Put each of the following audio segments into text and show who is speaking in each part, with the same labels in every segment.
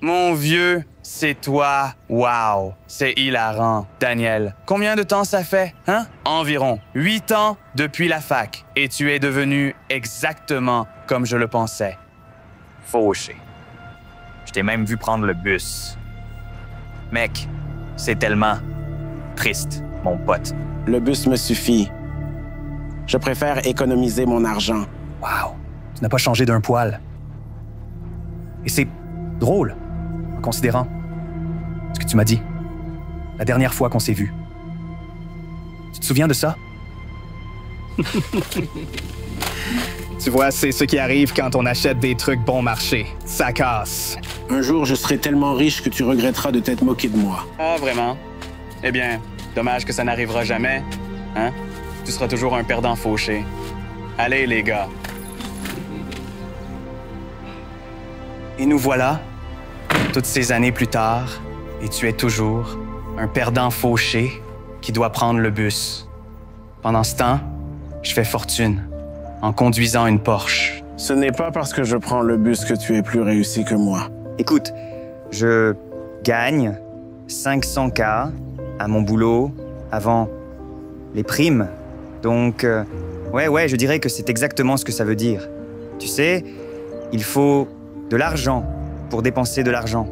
Speaker 1: Mon vieux, c'est toi. Wow, c'est hilarant. Daniel, combien de temps ça fait, hein? Environ 8 ans depuis la fac. Et tu es devenu exactement comme je le pensais.
Speaker 2: Fauché. Je t'ai même vu prendre le bus. Mec, c'est tellement triste, mon pote.
Speaker 3: Le bus me suffit. Je préfère économiser mon argent.
Speaker 4: Wow, tu n'as pas changé d'un poil. Et c'est drôle, en considérant ce que tu m'as dit la dernière fois qu'on s'est vus. Tu te souviens de ça?
Speaker 5: Tu vois, c'est ce qui arrive quand on achète des trucs bon marché. Ça casse.
Speaker 3: Un jour, je serai tellement riche que tu regretteras de t'être moqué de moi.
Speaker 1: Ah, vraiment? Eh bien, dommage que ça n'arrivera jamais, hein? Tu seras toujours un perdant fauché. Allez, les gars.
Speaker 4: Et nous voilà, toutes ces années plus tard, et tu es toujours un perdant fauché qui doit prendre le bus. Pendant ce temps, je fais fortune en conduisant une Porsche.
Speaker 3: Ce n'est pas parce que je prends le bus que tu es plus réussi que moi.
Speaker 2: Écoute, je gagne 500K à mon boulot avant les primes. Donc, ouais, je dirais que c'est exactement ce que ça veut dire. Tu sais, il faut de l'argent pour dépenser de l'argent.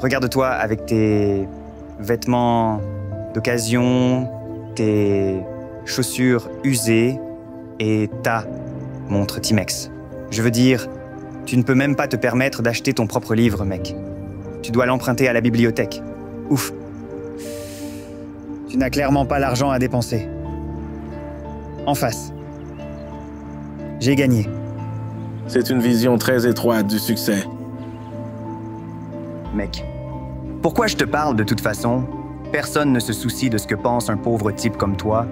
Speaker 2: Regarde-toi avec tes vêtements d'occasion, tes chaussures usées et ta montre Timex. Je veux dire, tu ne peux même pas te permettre d'acheter ton propre livre, mec. Tu dois l'emprunter à la bibliothèque. Ouf. Tu n'as clairement pas l'argent à dépenser. En face. J'ai gagné.
Speaker 3: C'est une vision très étroite du succès.
Speaker 2: Mec, pourquoi je te parle de toute façon? Personne ne se soucie de ce que pense un pauvre type comme toi.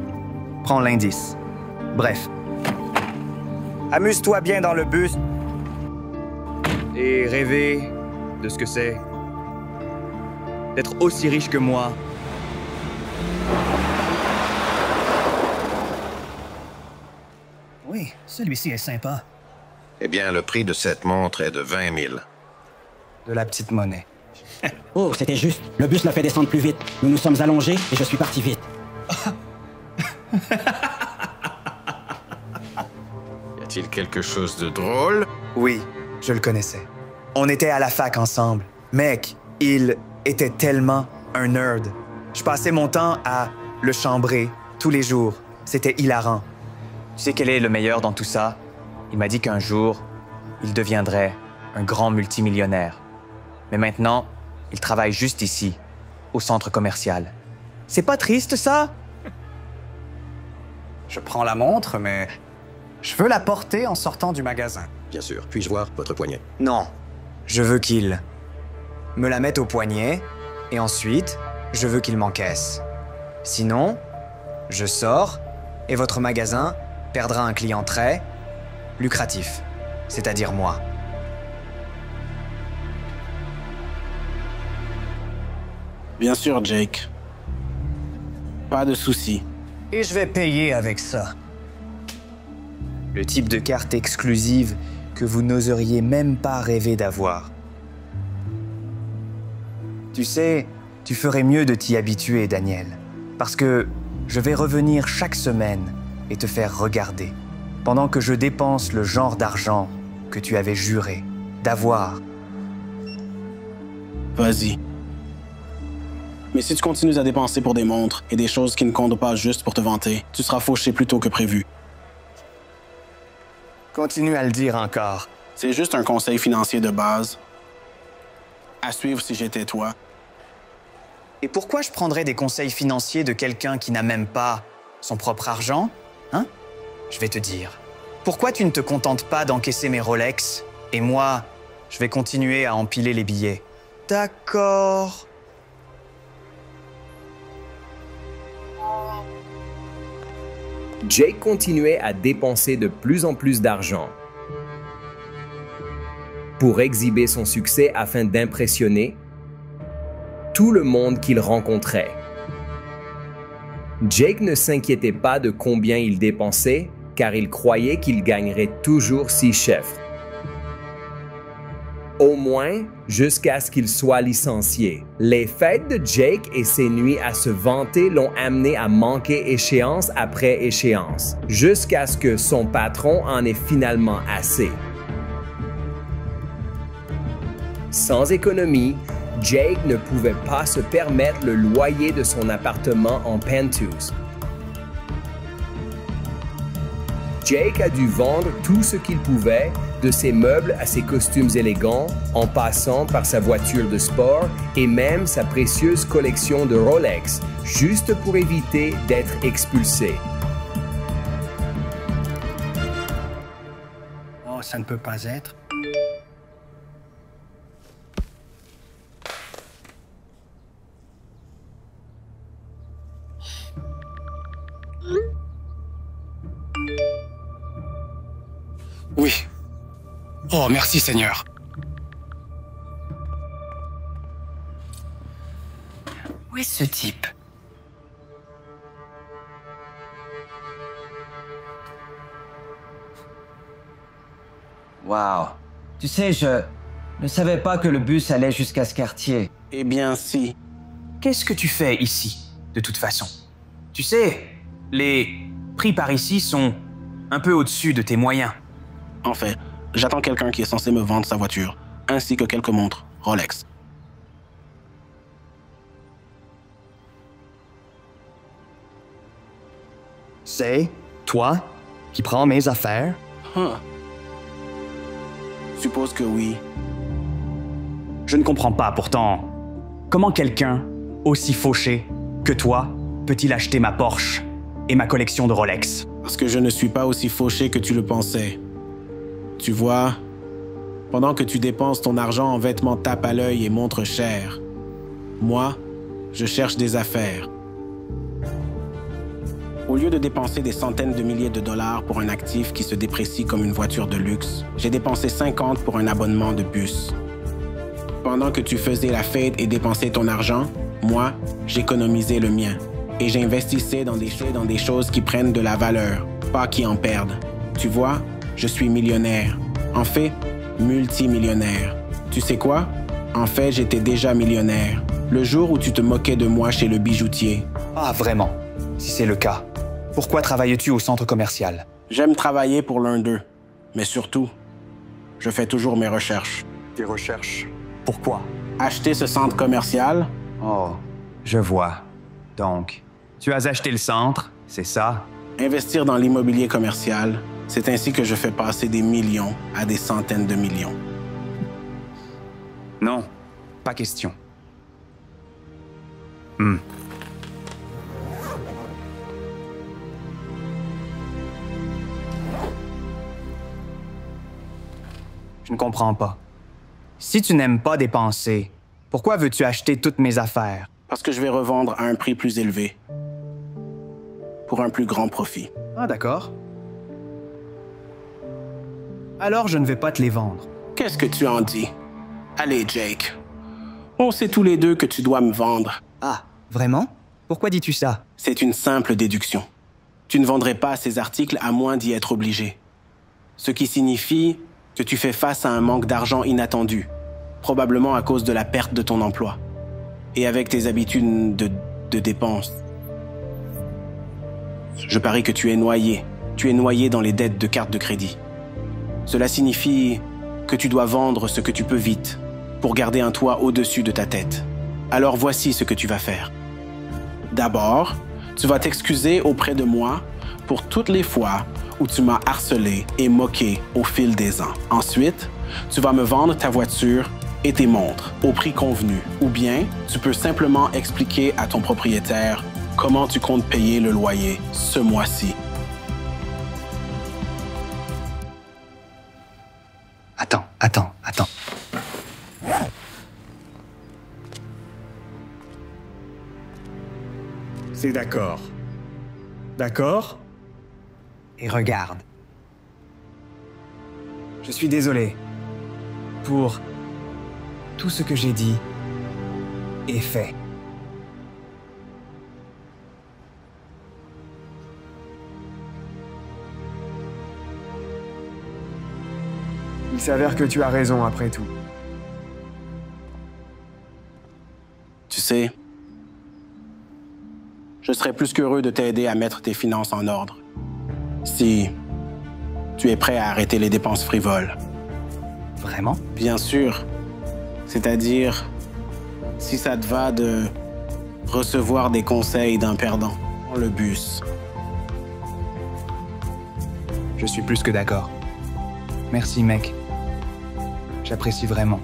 Speaker 2: Prends l'indice. Bref. Amuse-toi bien dans le bus et rêver de ce que c'est d'être aussi riche que moi.
Speaker 4: Oui, celui-ci est sympa.
Speaker 6: Eh bien, le prix de cette montre est de 20 000.
Speaker 2: De la petite monnaie.
Speaker 7: Oh, c'était juste. Le bus l'a fait descendre plus vite. Nous nous sommes allongés et je suis parti vite.
Speaker 6: Y a-t-il quelque chose de drôle?
Speaker 2: Oui, je le connaissais. On était à la fac ensemble. Mec, il était tellement un nerd. Je passais mon temps à le chambrer tous les jours. C'était hilarant. Tu sais quel est le meilleur dans tout ça? Il m'a dit qu'un jour, il deviendrait un grand multimillionnaire. Mais maintenant, il travaille juste ici, au centre commercial. C'est pas triste, ça?
Speaker 4: Je prends la montre, mais je veux la porter en sortant du magasin.
Speaker 8: Bien sûr. Puis-je voir votre poignet?
Speaker 2: Non. Je veux qu'il me la mette au poignet et ensuite, je veux qu'il m'encaisse. Sinon, je sors et votre magasin perdra un client très lucratif, c'est-à-dire moi.
Speaker 3: Bien sûr, Jake. Pas de souci.
Speaker 4: Et je vais payer avec ça.
Speaker 2: Le type de carte exclusive que vous n'oseriez même pas rêver d'avoir. Tu sais, tu ferais mieux de t'y habituer, Daniel. Parce que je vais revenir chaque semaine et te faire regarder. Pendant que je dépense le genre d'argent que tu avais juré d'avoir.
Speaker 3: Vas-y. Mais si tu continues à dépenser pour des montres et des choses qui ne comptent pas juste pour te vanter, tu seras fauché plus tôt que prévu.
Speaker 2: Continue à le dire encore.
Speaker 3: C'est juste un conseil financier de base. À suivre si j'étais toi.
Speaker 2: Et pourquoi je prendrais des conseils financiers de quelqu'un qui n'a même pas son propre argent? Hein? Je vais te dire. Pourquoi tu ne te contentes pas d'encaisser mes Rolex et moi, je vais continuer à empiler les billets? D'accord.
Speaker 9: Jake continuait à dépenser de plus en plus d'argent pour exhiber son succès afin d'impressionner tout le monde qu'il rencontrait. Jake ne s'inquiétait pas de combien il dépensait car il croyait qu'il gagnerait toujours 6 chiffres. au moins jusqu'à ce qu'il soit licencié. Les fêtes de Jake et ses nuits à se vanter l'ont amené à manquer échéance après échéance, jusqu'à ce que son patron en ait finalement assez. Sans économie, Jake ne pouvait pas se permettre le loyer de son appartement en penthouse. Jake a dû vendre tout ce qu'il pouvait, de ses meubles à ses costumes élégants, en passant par sa voiture de sport et même sa précieuse collection de Rolex, juste pour éviter d'être expulsé.
Speaker 7: Oh, ça ne peut pas être.
Speaker 5: Oui. Oh, merci Seigneur.
Speaker 10: Où est ce type?
Speaker 11: Wow. Tu sais, je ne savais pas que le bus allait jusqu'à ce quartier.
Speaker 3: Eh bien, si.
Speaker 1: Qu'est-ce que tu fais ici, de toute façon? Tu sais, les prix par ici sont un peu au-dessus de tes moyens.
Speaker 3: En fait, j'attends quelqu'un qui est censé me vendre sa voiture, ainsi que quelques montres Rolex.
Speaker 2: C'est toi qui prends mes affaires?
Speaker 3: Suppose que oui.
Speaker 4: Je ne comprends pas, pourtant. Comment quelqu'un aussi fauché que toi peut-il acheter ma Porsche et ma collection de Rolex?
Speaker 3: Parce que je ne suis pas aussi fauché que tu le pensais. Tu vois, pendant que tu dépenses ton argent en vêtements tape à l'œil et montres chères, moi, je cherche des affaires. Au lieu de dépenser des centaines de milliers de dollars pour un actif qui se déprécie comme une voiture de luxe, j'ai dépensé 50 pour un abonnement de bus. Pendant que tu faisais la fête et dépensais ton argent, moi, j'économisais le mien. Et j'investissais dans des choses qui prennent de la valeur, pas qui en perdent. Tu vois, je suis millionnaire. En fait, multimillionnaire. Tu sais quoi? En fait, j'étais déjà millionnaire. Le jour où tu te moquais de moi chez le bijoutier.
Speaker 4: Ah, vraiment? Si c'est le cas, pourquoi travailles-tu au centre commercial?
Speaker 3: J'aime travailler pour l'un d'eux. Mais surtout, je fais toujours mes recherches.
Speaker 4: Tes recherches? Pourquoi?
Speaker 3: Acheter ce centre commercial?
Speaker 4: Oh, je vois. Donc, tu as acheté le centre, c'est ça?
Speaker 3: Investir dans l'immobilier commercial, c'est ainsi que je fais passer des millions à des centaines de millions.
Speaker 4: Non, pas question. Je ne comprends pas. Si tu n'aimes pas dépenser, pourquoi veux-tu acheter toutes mes affaires?
Speaker 3: Parce que je vais revendre à un prix plus élevé. Pour un plus grand profit.
Speaker 4: Ah, d'accord. Alors, je ne vais pas te les vendre.
Speaker 3: Qu'est-ce que tu en dis? Allez, Jake. On sait tous les deux que tu dois me vendre.
Speaker 2: Ah, vraiment? Pourquoi dis-tu ça?
Speaker 3: C'est une simple déduction. Tu ne vendrais pas ces articles à moins d'y être obligé. Ce qui signifie que tu fais face à un manque d'argent inattendu, probablement à cause de la perte de ton emploi. Et avec tes habitudes de dépenses. Je parie que tu es noyé. Tu es noyé dans les dettes de carte de crédit. Cela signifie que tu dois vendre ce que tu peux vite pour garder un toit au-dessus de ta tête. Alors voici ce que tu vas faire. D'abord, tu vas t'excuser auprès de moi pour toutes les fois où tu m'as harcelé et moqué au fil des ans. Ensuite, tu vas me vendre ta voiture et tes montres au prix convenu. Ou bien, tu peux simplement expliquer à ton propriétaire comment tu comptes payer le loyer ce mois-ci.
Speaker 4: Attends. C'est d'accord. D'accord? Et regarde. Je suis désolé pour tout ce que j'ai dit et fait. Il s'avère que tu as raison après tout.
Speaker 3: sais, je serais plus qu'heureux de t'aider à mettre tes finances en ordre. Si tu es prêt à arrêter les dépenses frivoles.
Speaker 4: Vraiment?
Speaker 3: Bien sûr. C'est-à-dire, si ça te va de recevoir des conseils d'un perdant. Le bus.
Speaker 4: Je suis plus que d'accord. Merci, mec. J'apprécie vraiment.